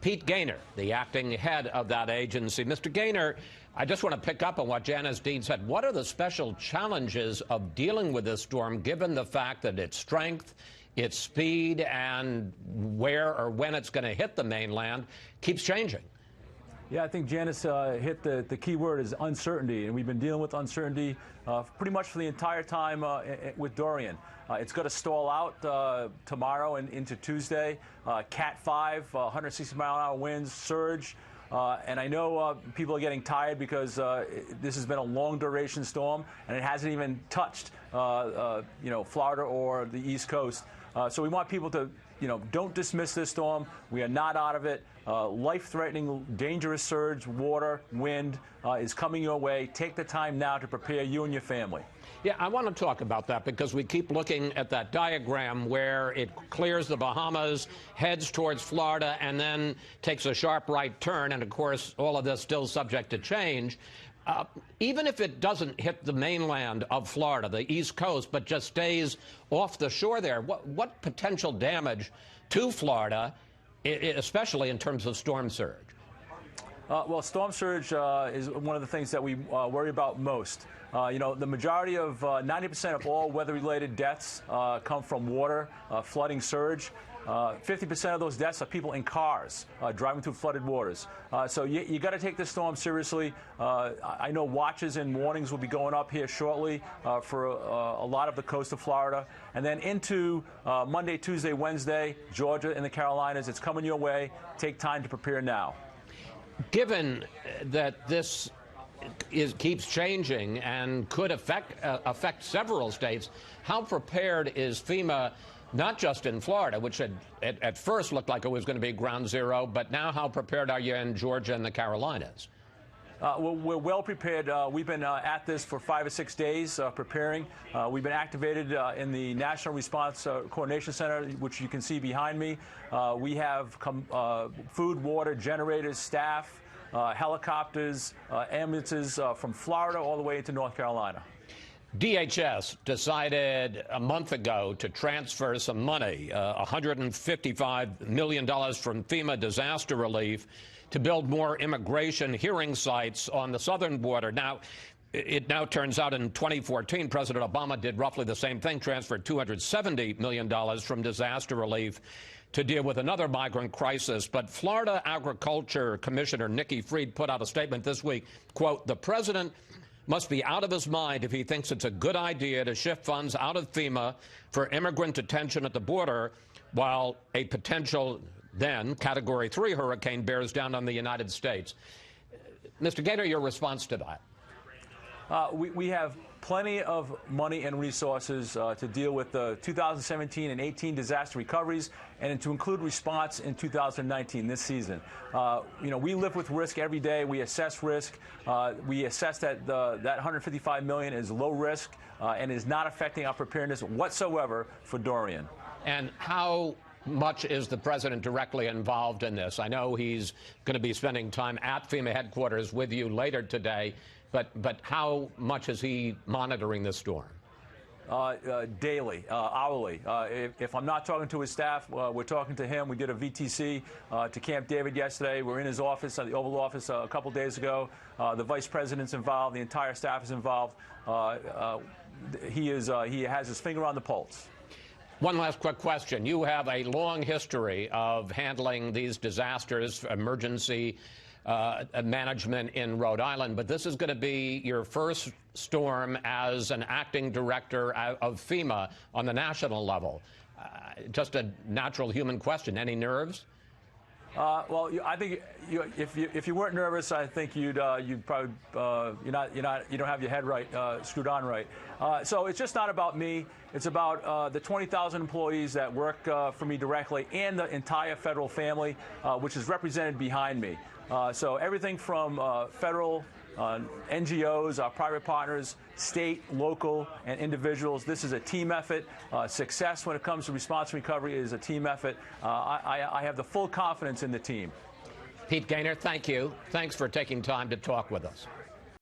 Pete Gaynor, the acting head of that agency. Mr. Gaynor, I just want to pick up on what Janice Dean said. What are the special challenges of dealing with this storm, given the fact that its strength, its speed, and where or when it's going to hit the mainland keeps changing? Yeah, I think Janice hit the key word is uncertainty, and we've been dealing with uncertainty pretty much for the entire time with Dorian. It's going to stall out tomorrow and into Tuesday. Cat 5, 160-mile-an-hour winds, surge. And I know people are getting tired because this has been a long-duration storm, and it hasn't even touched, Florida or the East Coast. So we want people to, don't dismiss this storm. We are not out of it. Life-threatening, dangerous surge, water, wind is coming your way. Take the time now to prepare you and your family. Yeah, I want to talk about that because we keep looking at that diagram where it clears the Bahamas, heads towards Florida, and then takes a sharp right turn. And, of course, all of this still subject to change. Even if it doesn't hit the mainland of Florida, the East Coast, but just stays off the shore there, what potential damage to Florida, especially in terms of storm surge? Well, storm surge is one of the things that we worry about most. The majority of 90% of all weather-related deaths come from water, flooding, surge. 50% of those deaths are people in cars driving through flooded waters. So you got to take this storm seriously. I know watches and warnings will be going up here shortly for a lot of the coast of Florida. And then into Monday, Tuesday, Wednesday, Georgia and the Carolinas. It's coming your way. Take time to prepare now. Given that this keeps changing and could affect several states, how prepared is FEMA, not just in Florida, which at first looked like it was going to be ground zero, but now how prepared are you in Georgia and the Carolinas? We're well prepared. We've been at this for 5 or 6 days preparing. We've been activated in the National Response Coordination Center, which you can see behind me. We have food, water, generators, staff, helicopters, ambulances from Florida all the way into North Carolina. DHS decided a month ago to transfer some money, $155 million from FEMA disaster relief, to build more immigration hearing sites on the southern border. Now, it now turns out in 2014, President Obama did roughly the same thing, transferred $270 million from disaster relief to deal with another migrant crisis. But Florida Agriculture Commissioner Nikki Fried put out a statement this week, quote, "The president must be out of his mind if he thinks it's a good idea to shift funds out of FEMA for immigrant detention at the border while a potential then Category 3 hurricane bears down on the United States." Mr. Gaynor, your response to that? We have plenty of money and resources to deal with the 2017 and 18 disaster recoveries and to include response in 2019, this season. We live with risk every day. We assess risk. We assess that that $155 million is low risk and is not affecting our preparedness whatsoever for Dorian. And how much is the president directly involved in this? I know he's going to be spending time at FEMA headquarters with you later today, but how much is he monitoring this storm? Daily, hourly. If I'm not talking to his staff, we're talking to him. We did a VTC to Camp David yesterday. We're in his office, the Oval Office, a couple days ago. The vice president's involved. The entire staff is involved. He has his finger on the pulse. One last quick question. You have a long history of handling these disasters, emergency management in Rhode Island, but this is going to be your first storm as an acting director of FEMA on the national level. Just a natural human question. Any nerves? Well, I think if you weren't nervous, I think you'd probably you don't have your head right screwed on right. So it's just not about me. It's about the 20,000 employees that work for me directly and the entire federal family, which is represented behind me. So everything from federal NGOs, our private partners, state, local, and individuals. This is a team effort. Success when it comes to response and recovery is a team effort. I have the full confidence in the team. Pete Gaynor, thank you. Thanks for taking time to talk with us.